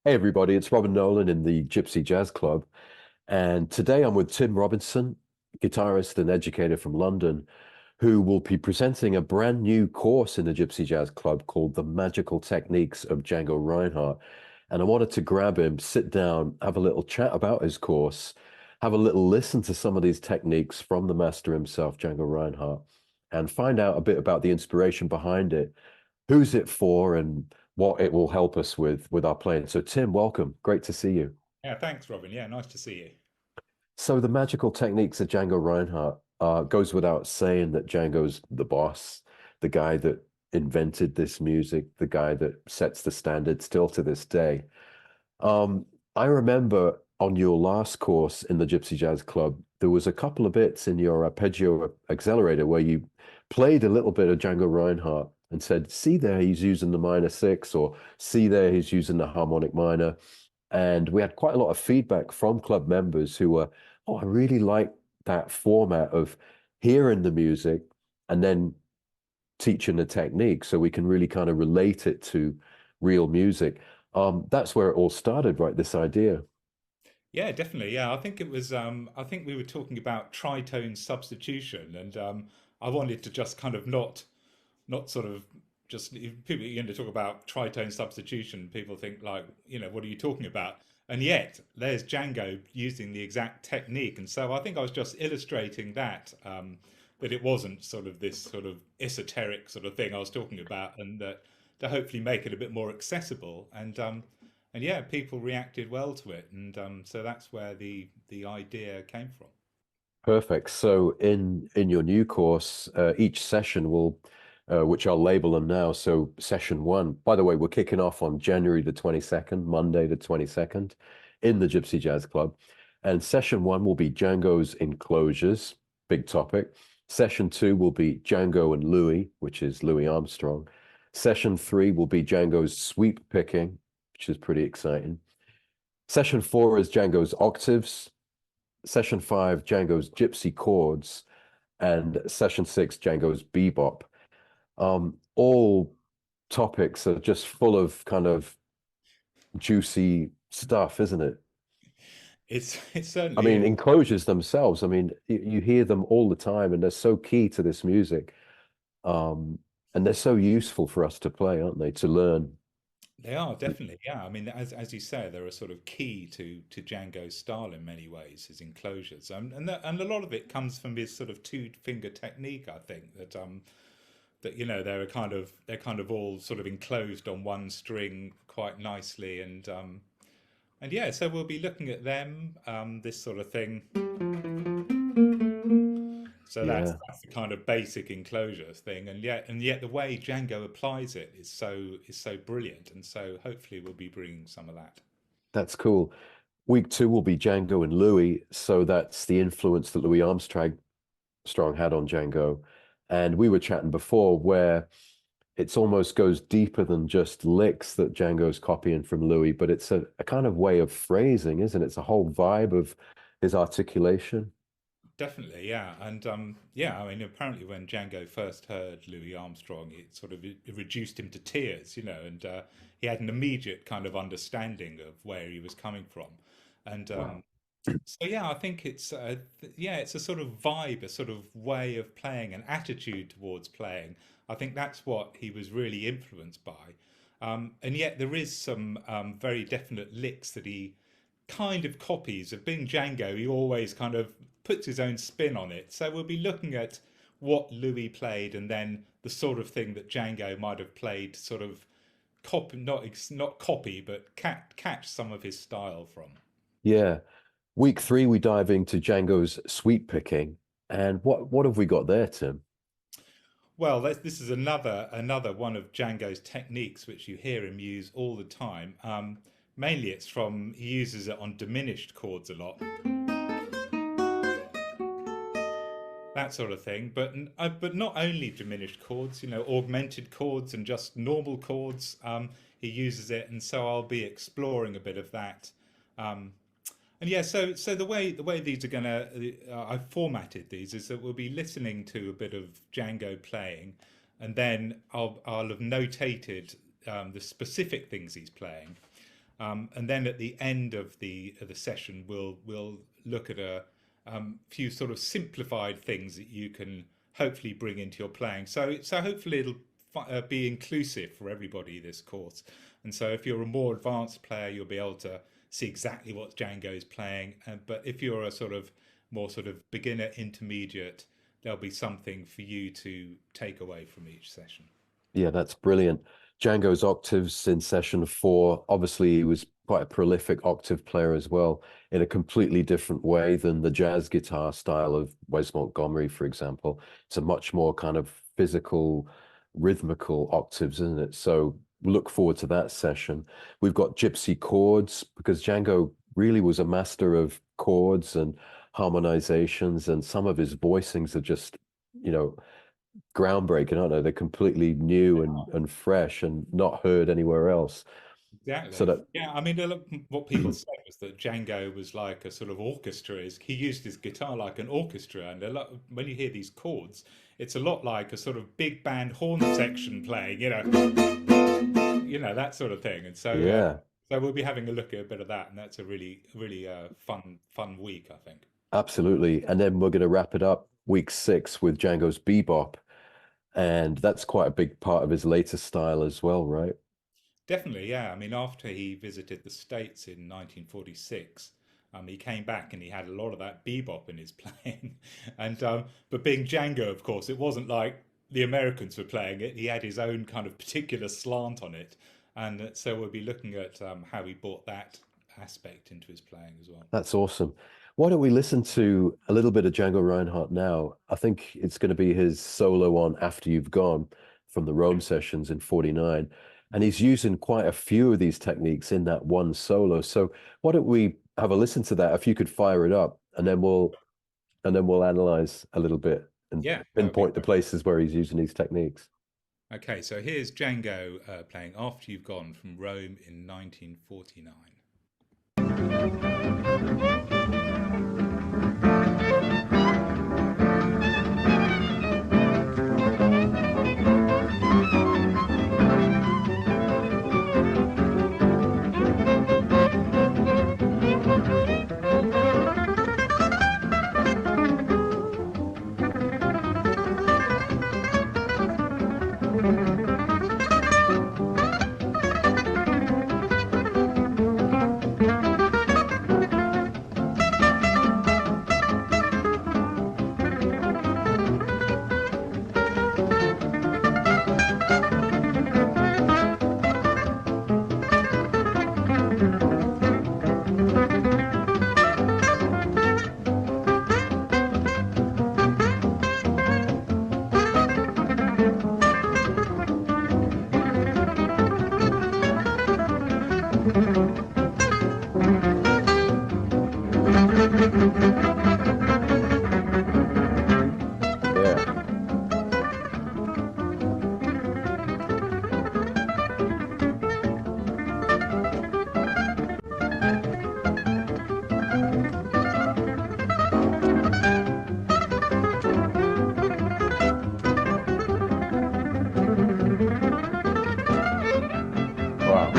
Hey everybody, it's Robin Nolan in the Gypsy Jazz Club, and today I'm with Tim Robinson, guitarist and educator from London, who will be presenting a brand new course in the Gypsy Jazz Club called The Magical Techniques of Django Reinhardt. And I wanted to grab him, sit down, have a little chat about his course, have a little listen to some of these techniques from the master himself, Django Reinhardt, and find out a bit about the inspiration behind it, who's it for, and what it will help us with our playing. So Tim, welcome. Great to see you. Yeah, thanks, Robin. Yeah, nice to see you. So the magical techniques of Django Reinhardt goes without saying that Django's the boss, the guy that invented this music, the guy that sets the standard still to this day. Um, I remember on your last course in the Gypsy Jazz Club, there was a couple of bits in your arpeggio accelerator where you played a little bit of Django Reinhardt and said, see there, he's using the minor six, or see there, he's using the harmonic minor. And we had quite a lot of feedback from club members who were, oh, I really like that format of hearing the music and then teaching the technique so we can really kind of relate it to real music. That's where it all started, right? This idea. Yeah, definitely. Yeah, I think it was. I think we were talking about tritone substitution, and I wanted to just kind of not sort of just people. Talk about tritone substitution. People think like, what are you talking about? And yet, there's Django using the exact technique, and so I think I was just illustrating that it wasn't sort of this sort of esoteric sort of thing I was talking about, and that to hopefully make it a bit more accessible. And yeah, people reacted well to it, and so that's where the idea came from. Perfect. So in your new course, each session will, which I'll label them now. So session one, by the way, we're kicking off on January the 22nd, Monday the 22nd, in the Gypsy Jazz Club. And session one will be Django's enclosures, big topic. Session two will be Django and Louis, which is Louis Armstrong. Session three will be Django's sweep picking, which is pretty exciting. Session four is Django's octaves. Session five, Django's Gypsy chords, and session six, Django's Bebop. All topics are just full of kind of juicy stuff, isn't it? It I certainly mean, is. enclosures themselves, I mean, you hear them all the time and they're so key to this music. Um, and they're so useful for us to play, aren't they? To learn. They are definitely, yeah. I mean, as you say, they're a sort of key to Django's style in many ways, his enclosures, and a lot of it comes from his sort of two finger technique. I think that they're kind of all sort of enclosed on one string quite nicely, and yeah, so we'll be looking at them, this sort of thing. So Yeah. that's the kind of basic enclosure thing, and yet the way Django applies it is so brilliant, and so hopefully we'll be bringing some of that. That's cool. Week two will be Django and Louis. So that's the influence that Louis Armstrong had on Django. And we were chatting before where it's almost goes deeper than just licks that Django's copying from Louis, but it's a kind of way of phrasing, isn't it? It's a whole vibe of his articulation. Definitely, yeah, and yeah. I mean, apparently when Django first heard Louis Armstrong, it reduced him to tears, and he had an immediate kind of understanding of where he was coming from, and Wow. so yeah, I think yeah, it's a sort of vibe, a sort of way of playing, an attitude towards playing. I think that's what he was really influenced by, and yet there is some very definite licks that he kind of copies. Of being Django, he always kind of puts his own spin on it. So we'll be looking at what Louis played, and then the sort of thing that Django might have played, sort of copy, not copy, but catch some of his style from. Yeah. Week three, we dive into Django's sweep picking. And what have we got there, Tim? Well, this is another one of Django's techniques, which you hear him use all the time. Mainly, he uses it on diminished chords a lot, that sort of thing. But not only diminished chords, augmented chords and just normal chords. He uses it, and so I'll be exploring a bit of that. Um, And yeah, so the way these are gonna I've formatted these is that we'll be listening to a bit of Django playing, and then I'll have notated the specific things he's playing, And then at the end of the session, we'll look at a few sort of simplified things that you can hopefully bring into your playing. So hopefully it'll be inclusive for everybody, this course. And so if you're a more advanced player, you'll be able to see exactly what Django is playing. But if you're a sort of more sort of beginner intermediate, there'll be something for you to take away from each session. Yeah, that's brilliant. Django's octaves in session 4. Obviously, he was quite a prolific octave player as well, in a completely different way than the jazz guitar style of Wes Montgomery, for example. It's a much more kind of physical, rhythmical octaves, isn't it? So look forward to that session. We've got Gypsy chords because Django really was a master of chords and harmonizations, and some of his voicings are just, you know, groundbreaking, aren't they? They're completely new and fresh and not heard anywhere else. So Exactly. that, Yeah, I mean, what people said was that Django was like a sort of orchestra. He used his guitar like an orchestra, and when you hear these chords, it's a lot like a sort of big band horn section playing, that sort of thing. And yeah, so we'll be having a look at a bit of that, and that's a really fun week, I think. absolutely. And then we're going to wrap it up week 6 with Django's Bebop. And that's quite a big part of his latest style as well, right? Definitely, yeah. I mean, after he visited the States in 1946, he came back and he had a lot of that bebop in his playing. And but being Django, of course, it wasn't like the Americans were playing it. He had his own kind of particular slant on it, and so we'll be looking at how he brought that aspect into his playing as well. That's awesome. Why don't we listen to a little bit of Django Reinhardt now? I think it's going to be his solo on After You've Gone from the Rome sessions in 49. And he's using quite a few of these techniques in that one solo. So why don't we have a listen to that if you could fire it up, and then we'll analyze a little bit and Yeah, that would be pinpoint the places where he's using these techniques. okay. So here's Django playing After You've Gone from Rome in 1949. Yeah. Wow.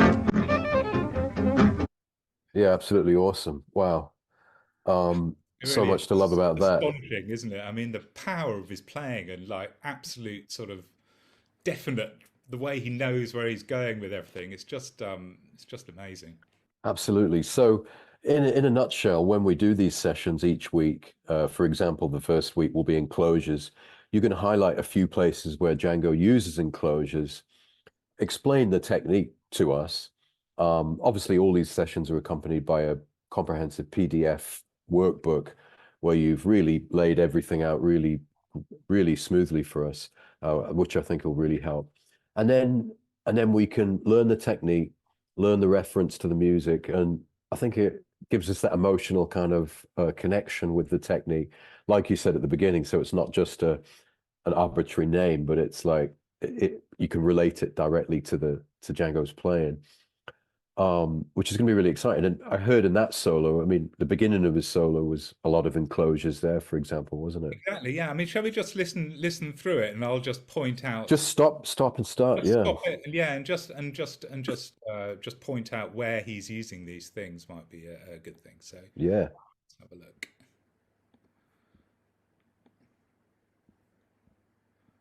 Yeah, absolutely awesome. Wow. It So really much to love is about that. astonishing, isn't it? I mean, the power of his playing and like absolute sort of definite, the way he knows where he's going with everything. It's just amazing. Absolutely. So, in a nutshell, when we do these sessions each week, for example, the first week will be enclosures. You're going to highlight a few places where Django uses enclosures, explain the technique to us. Obviously, all these sessions are accompanied by a comprehensive PDF workbook where you've really laid everything out really smoothly for us, which I think will really help. And then we can learn the technique, learn the reference to the music, and I think it gives us that emotional kind of connection with the technique, like you said at the beginning. So it's not just an arbitrary name, but it's like you can relate it directly to Django's playing. which is going to be really exciting. And I heard in that solo, I mean, the beginning of his solo was a lot of enclosures there, for example, wasn't it? Exactly. Yeah. I mean, shall we just listen through it, and I'll just point out. Just stop and start. Just Yeah, stop it, and yeah, and just point out where he's using these things might be a good thing. So yeah, let's have a look.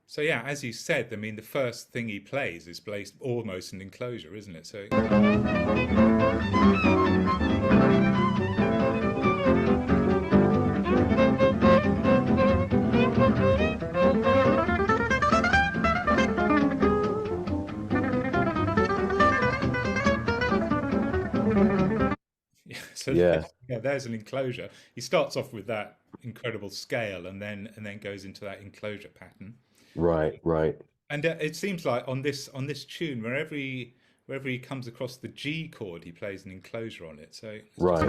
So yeah, as you said, I mean, the first thing he plays is placed almost an enclosure, isn't it? So yeah, so yeah. there's an enclosure. He starts off with that incredible scale, and then goes into that enclosure pattern. Right, right, And it seems like on this tune, wherever he comes across the G chord, he plays an enclosure on it. So let's just right.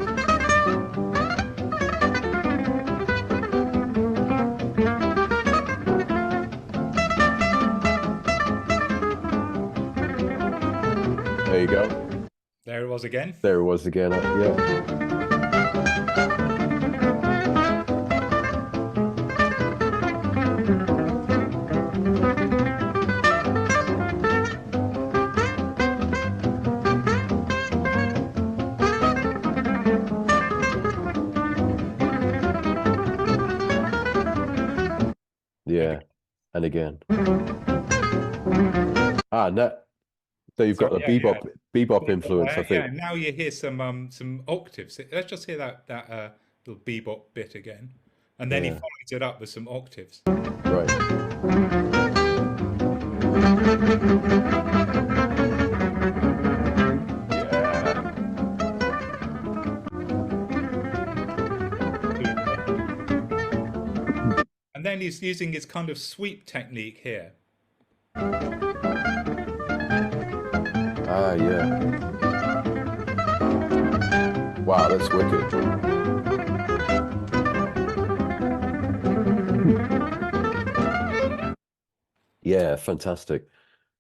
There you go. there it was again. There it was again. Yeah, And yeah. And again. Ah, and that so you've got sorry, a yeah, yeah. bebop influence, I Yeah, think. now you hear some octaves. Let's just hear that little bebop bit again, and then he Yeah, follows it up with some octaves. right. Yeah. And then he's using his kind of sweep technique here. Ah, yeah. Wow, that's wicked. Yeah, fantastic.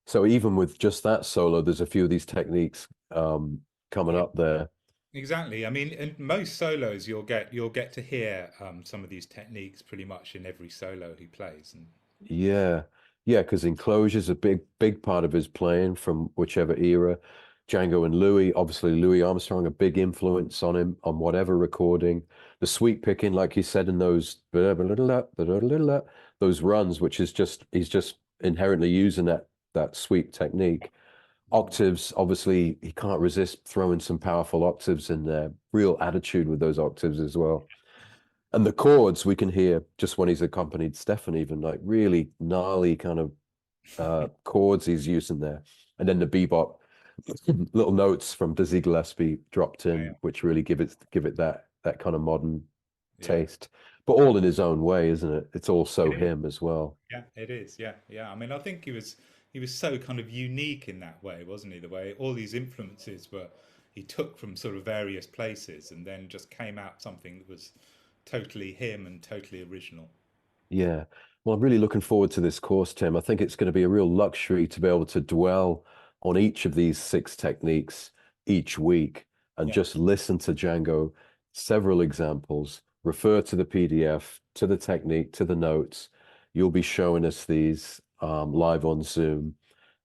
So even with just that solo, there's a few of these techniques coming Yeah, up there. exactly. I mean, in most solos, you'll get to hear some of these techniques pretty much in every solo he plays, and Yeah. Yeah, because enclosure's a big part of his playing from whichever era. Django and Louis, obviously Louis Armstrong, a big influence on him on whatever recording. The sweep picking, like he said in those runs, which is just he's just inherently using that sweep technique. Octaves, obviously, he can't resist throwing some powerful octaves in there. Real attitude with those octaves as well. And the chords we can hear just when he's accompanied Stefan, even like really gnarly kind of chords he's using there. And then the bebop little notes from Dizzy Gillespie dropped yeah, in, which really give it that kind of modern yeah. taste. But all in his own way, isn't it? It's all so It is. him as well. Yeah, it is. Yeah, yeah. I mean, I think he was so kind of unique in that way, wasn't he? The way all these influences were he took from sort of various places and then just came out something that was totally him and totally original. Yeah. Well, I'm really looking forward to this course, Tim. I think it's going to be a real luxury to be able to dwell on each of these six techniques each week and Yeah, just listen to Django, several examples, refer to the PDF, to the technique, to the notes. You'll be showing us these live on Zoom.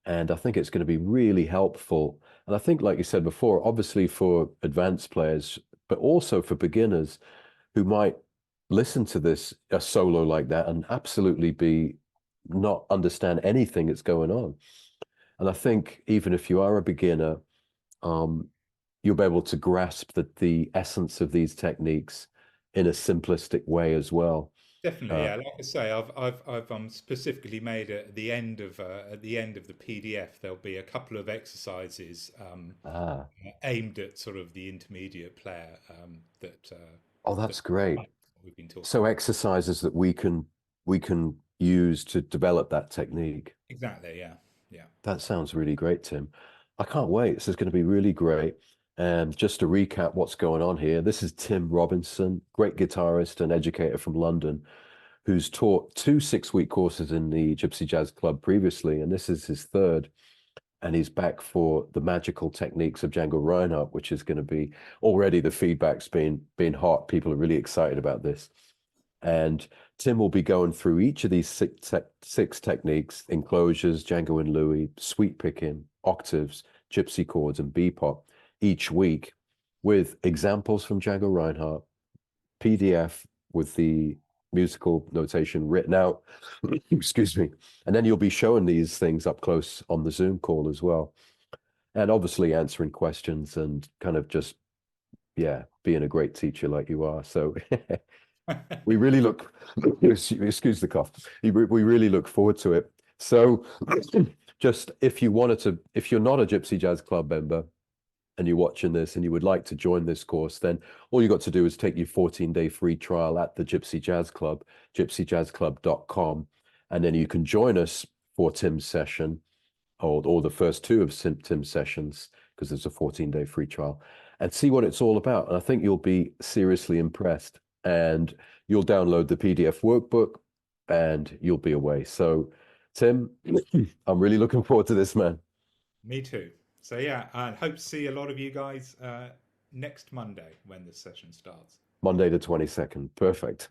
And I think it's going to be really helpful. And I think, like you said before, obviously for advanced players, but also for beginners who might listen to this a solo like that and absolutely be not understand anything that's going on. And I think even if you are a beginner, um, you'll be able to grasp the essence of these techniques in a simplistic way as well. definitely. Uh, Yeah, like I say, I've specifically made at the end of the PDF there'll be a couple of exercises ah, aimed at sort of the intermediate player oh, that that's great. we've been talking So about. exercises that we can use to develop that technique. Exactly. Yeah. Yeah. That sounds really great, Tim. I can't wait. This is going to be really great. And just to recap what's going on here, this is Tim Robinson, great guitarist and educator from London, who's taught two 6-week courses in the Gypsy Jazz Club previously, and this is his third. and he's back for the magical techniques of Django Reinhardt, which is going to be already the feedback's been hot. People are really excited about this. And Tim will be going through each of these six techniques: enclosures, Django and Louis, sweep picking, octaves, gypsy chords, and bebop each week with examples from Django Reinhardt, PDF with the musical notation written out. Excuse me. And then you'll be showing these things up close on the Zoom call as well. And obviously answering questions and kind of just, yeah, being a great teacher like you are. So we really look, excuse the cough. We really look forward to it. So just if you wanted to, if you're not a Gypsy Jazz Club member, and you're watching this and you would like to join this course, then all you got to do is take your 14-day free trial at the Gypsy Jazz Club, gypsyjazzclub.com, and then you can join us for Tim's session or the first two of Tim's sessions, because there's a 14-day free trial, and see what it's all about. And I think you'll be seriously impressed, and you'll download the PDF workbook and you'll be away. So, Tim, I'm really looking forward to this, man. Me too. So yeah, I hope to see a lot of you guys next Monday when this session starts. Monday the 22nd. Perfect.